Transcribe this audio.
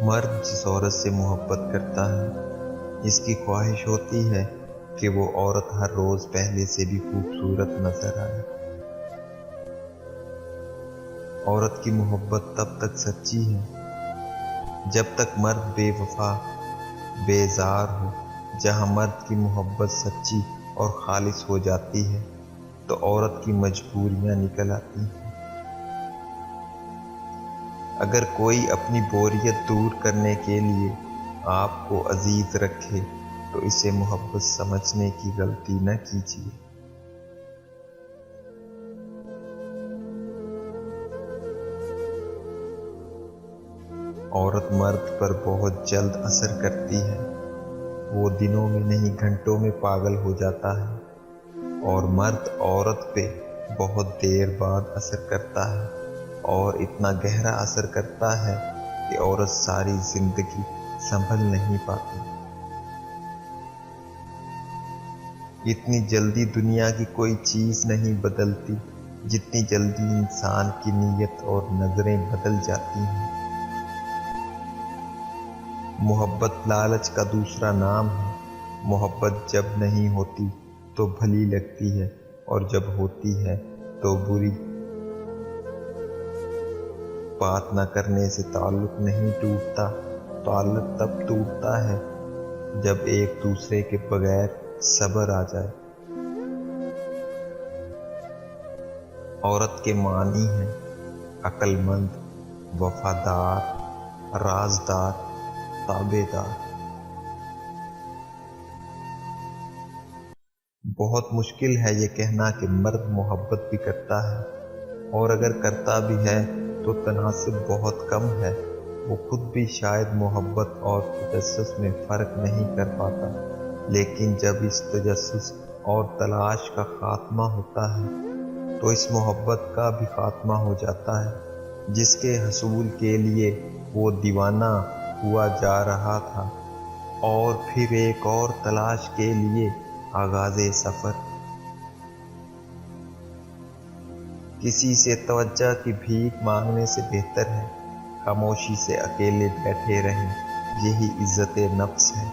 مرد جس عورت سے محبت کرتا ہے، اس کی خواہش ہوتی ہے کہ وہ عورت ہر روز پہلے سے بھی خوبصورت نظر آئے۔ عورت کی محبت تب تک سچی ہے جب تک مرد بے وفا، بیزار ہو۔ جہاں مرد کی محبت سچی اور خالص ہو جاتی ہے تو عورت کی مجبوریاں نکل آتی ہیں۔ اگر کوئی اپنی بوریت دور کرنے کے لیے آپ کو عزیز رکھے تو اسے محبت سمجھنے کی غلطی نہ کیجیے۔ عورت مرد پر بہت جلد اثر کرتی ہے، وہ دنوں میں نہیں گھنٹوں میں پاگل ہو جاتا ہے، اور مرد عورت پہ بہت دیر بعد اثر کرتا ہے، اور اتنا گہرا اثر کرتا ہے کہ عورت ساری زندگی سنبھل نہیں پاتی۔ اتنی جلدی دنیا کی کوئی چیز نہیں بدلتی جتنی جلدی انسان کی نیت اور نظریں بدل جاتی ہیں۔ محبت لالچ کا دوسرا نام ہے۔ محبت جب نہیں ہوتی تو بھلی لگتی ہے، اور جب ہوتی ہے تو بری۔ بات نہ کرنے سے تعلق نہیں ٹوٹتا، تعلق تب ٹوٹتا ہے جب ایک دوسرے کے بغیر صبر آ جائے۔ عورت کے معنی ہیں عقل مند، وفادار، رازدار، تابعدار۔ بہت مشکل ہے یہ کہنا کہ مرد محبت بھی کرتا ہے، اور اگر کرتا بھی ہے تو تناسب بہت کم ہے۔ وہ خود بھی شاید محبت اور تجسس میں فرق نہیں کر پاتا، لیکن جب اس تجسس اور تلاش کا خاتمہ ہوتا ہے تو اس محبت کا بھی خاتمہ ہو جاتا ہے جس کے حصول کے لیے وہ دیوانہ ہوا جا رہا تھا، اور پھر ایک اور تلاش کے لیے آغاز سفر۔ کسی سے توجہ کی بھیک مانگنے سے بہتر ہے خاموشی سے اکیلے بیٹھے رہیں، یہی عزت نفس ہے۔